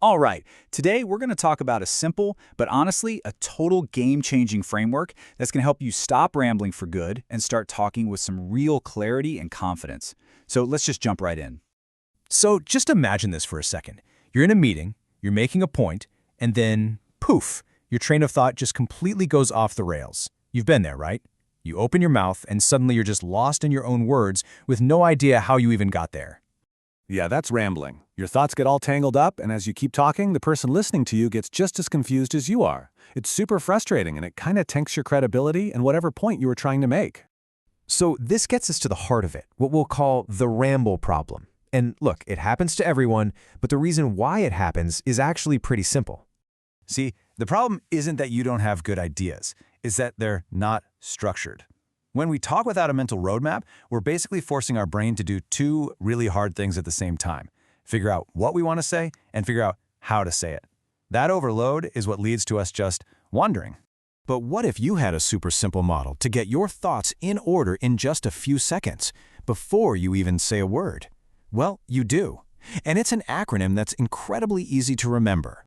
All right, today we're going to talk about a simple, but honestly, a total game-changing framework that's going to help you stop rambling for good and start talking with some real clarity and confidence. So let's just jump right in. So just imagine this for a second. You're in a meeting, you're making a point, and then, poof, your train of thought just completely goes off the rails. You've been there, right? You open your mouth, and suddenly you're just lost in your own words with no idea how you even got there. Yeah, that's rambling. Your thoughts get all tangled up, and as you keep talking, the person listening to you gets just as confused as you are. It's super frustrating, and it kind of tanks your credibility and whatever point you were trying to make. So this gets us to the heart of it, what we'll call the ramble problem. And look, it happens to everyone, but the reason why it happens is actually pretty simple. See, the problem isn't that you don't have good ideas, it's that they're not structured. When we talk without a mental roadmap, we're basically forcing our brain to do two really hard things at the same time. Figure out what we want to say and figure out how to say it. That overload is what leads to us just wondering. But what if you had a super simple model to get your thoughts in order in just a few seconds, before you even say a word? Well, you do. And it's an acronym that's incredibly easy to remember.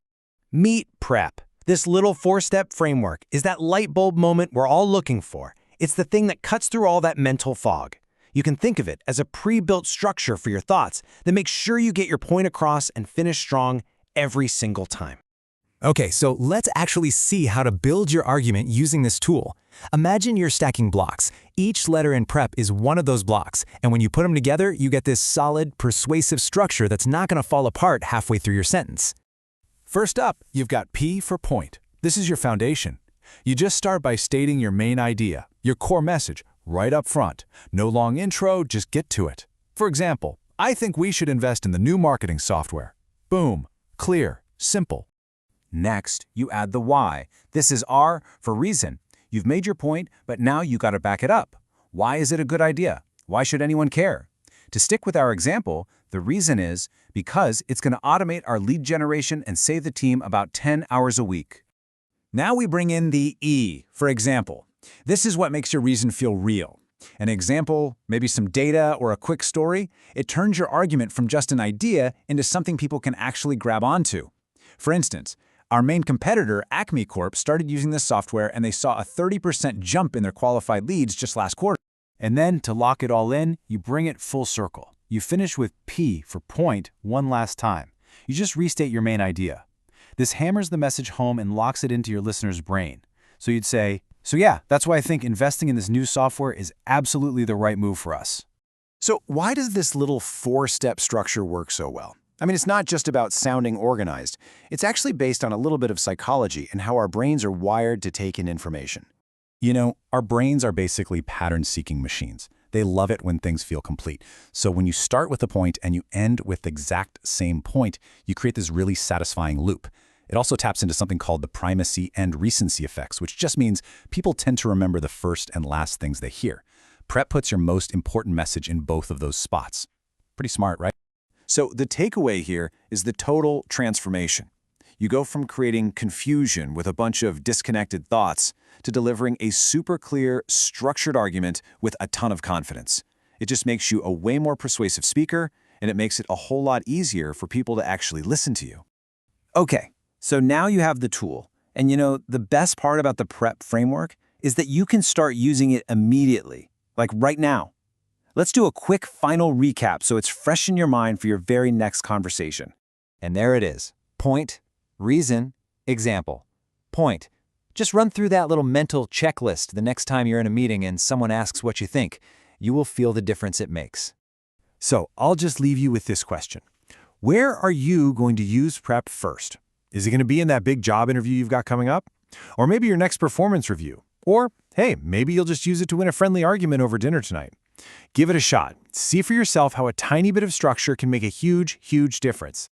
Meet PrEP. This little four-step framework is that light bulb moment we're all looking for. It's the thing that cuts through all that mental fog. You can think of it as a pre-built structure for your thoughts that makes sure you get your point across and finish strong every single time. Okay, so let's actually see how to build your argument using this tool. Imagine you're stacking blocks. Each letter in PrEP is one of those blocks, and when you put them together, you get this solid, persuasive structure that's not going to fall apart halfway through your sentence. First up, you've got P for point. This is your foundation. You just start by stating your main idea, your core message, right up front. No long intro, just get to it. For example, I think we should invest in the new marketing software. Boom, clear, simple. Next, you add the why. This is R for reason. You've made your point, but now you got to back it up. Why is it a good idea? Why should anyone care? To stick with our example, the reason is because it's going to automate our lead generation and save the team about 10 hours a week. Now we bring in the E for example. This is what makes your reason feel real. An example, maybe some data or a quick story, it turns your argument from just an idea into something people can actually grab onto. For instance, our main competitor, Acme Corp, started using this software and they saw a 30% jump in their qualified leads just last quarter. And then, to lock it all in, you bring it full circle. You finish with P for point one last time. You just restate your main idea. This hammers the message home and locks it into your listener's brain. So you'd say, so yeah, that's why I think investing in this new software is absolutely the right move for us. So why does this little four-step structure work so well? I mean, it's not just about sounding organized. It's actually based on a little bit of psychology and how our brains are wired to take in information. You know, our brains are basically pattern-seeking machines. They love it when things feel complete. So when you start with a point and you end with the exact same point, you create this really satisfying loop. It also taps into something called the primacy and recency effects, which just means people tend to remember the first and last things they hear. PrEP puts your most important message in both of those spots. Pretty smart, right? So the takeaway here is the total transformation. You go from creating confusion with a bunch of disconnected thoughts to delivering a super clear, structured argument with a ton of confidence. It just makes you a way more persuasive speaker, and it makes it a whole lot easier for people to actually listen to you. Okay, so now you have the tool. And you know, the best part about the PrEP framework is that you can start using it immediately, like right now. Let's do a quick final recap so it's fresh in your mind for your very next conversation. And there it is. Point, reason, example. Point. Just run through that little mental checklist the next time you're in a meeting and someone asks what you think. You will feel the difference it makes. So I'll just leave you with this question. Where are you going to use PrEP first? Is it going to be in that big job interview you've got coming up? Or maybe your next performance review? Or, hey, maybe you'll just use it to win a friendly argument over dinner tonight. Give it a shot. See for yourself how a tiny bit of structure can make a huge, huge difference.